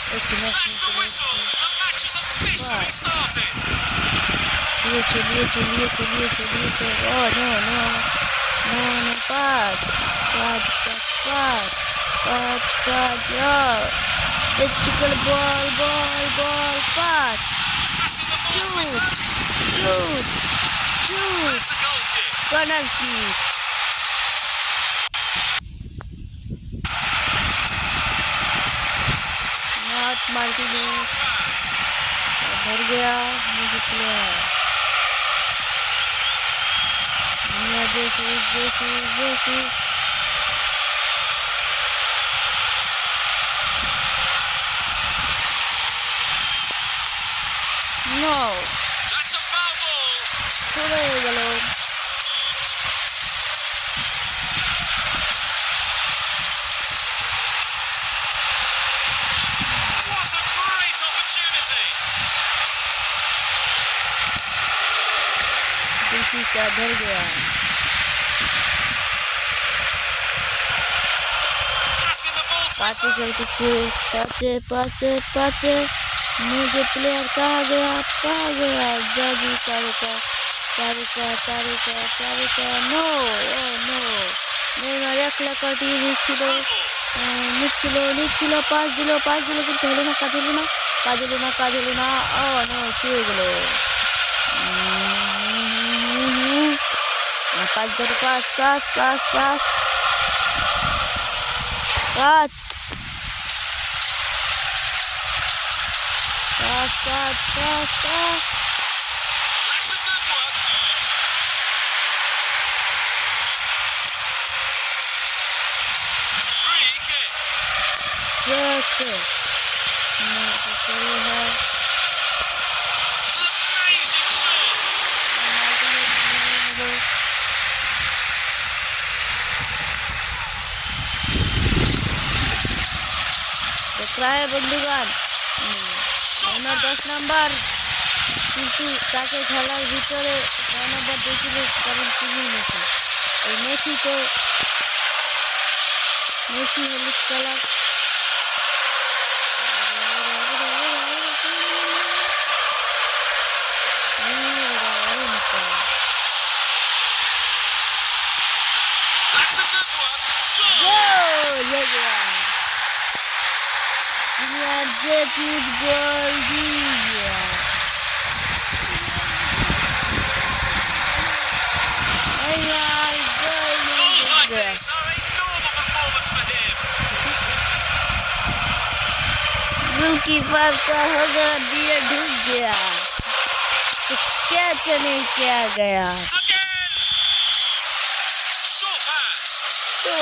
That's the whistle. The match has officially started. Oh no, pass. Oh. Tactical ball, pass. Passing the ball to his own. Shoot. It's a goal kick. Corner kick. Not Martinez. Pass. भर गया मुझे player Jesus. No. That's a foul ball. Hooray, hello. What a great opportunity. किसी का भर गया Passing the ball to his पाचे own. चलते से पाचे मुझे प्लेयर कहाँ गया जादू तारिका नो नहीं एकला कटी निच्छिलो पास दिलो কিন্তু হলো না কাজে না ও নো শুয়ে গেল পাঁচ ধরে পাঁচ That's a good one. Free kick. Amazing shot. টকরায় বন্ধুগণ Shot আমার 10 নাম্বার কিন্তু তাকে খেলার ভিতরে 9 নাম্বার দেখিল কারণ তিনি মেসি হলুদ colour That's a good one. Goals like this are a normal performance for him. Goalkeeper का होगा दिया ढूंढ गया तो कैच नहीं किया गया Again. Short pass. तो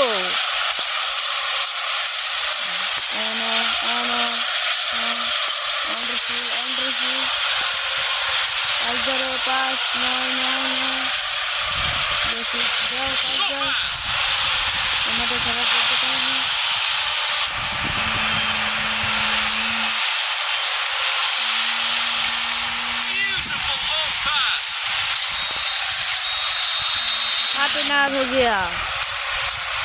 Wonderful. Alvaro pass, no. Short pass. हमारे खराब करते हैं Beautiful long pass. हाथ हो गया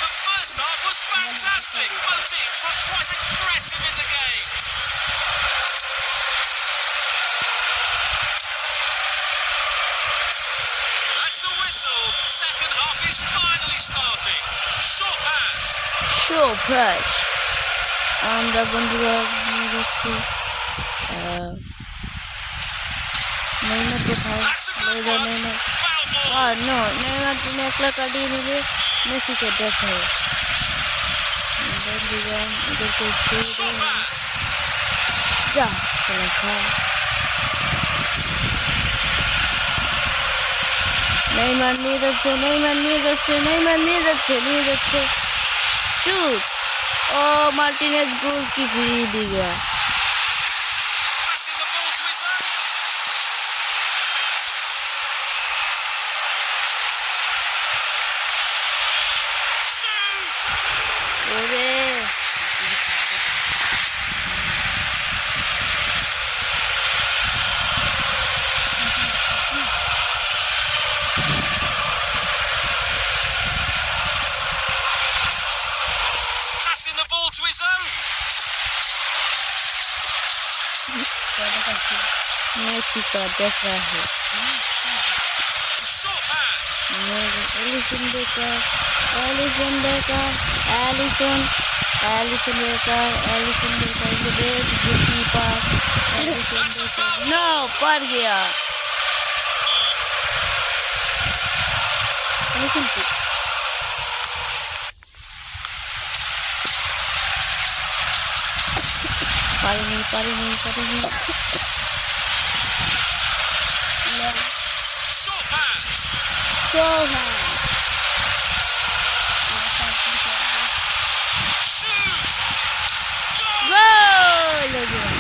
The first half was fantastic. Both teams were quite aggressive in the game. That's the whistle. Second half is finally starting. Short pass. show fresh আমরা বন্ধুরা নিয়ে যাচ্ছি নেইমার কোথায় That's a good one. Neymar Foul ball. No Neymar ने एकला काटिए निले Messi को देखो बंदूगान इधर को Short शूट pass. जा चला खा नेइमार नहीं जाচ্ছে शूट ओ मार्टिनेज गोल की फ्री दी गया Passing the ball to his own. Shoot. ओरे Passing the ball to his own. Mexico देख रहा है Short pass. Alisson Becker Alisson Becker Alisson Alisson Becker Alisson Becker great goalkeeper Alisson Becker no पड़ गया Allison की पारी नहीं Short pass. Show Shoot. Goal. Goal!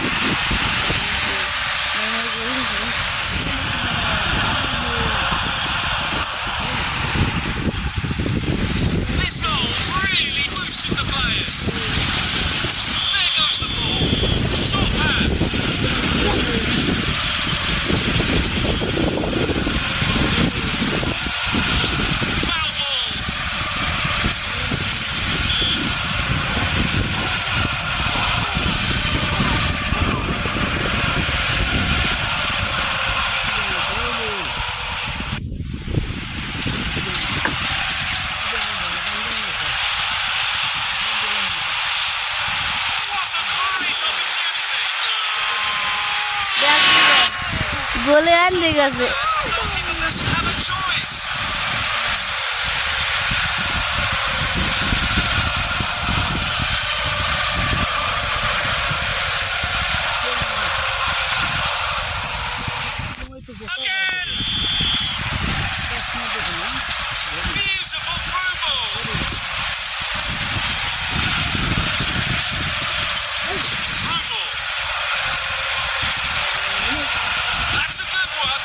This goal really boosted the players. There goes the ball. Short pass. Foul ball. What a great opportunity. গোলে আনতে গেছে Goalkeeper doesn't have a choice. Again. Beautiful through ball. Through ball. That's a good one.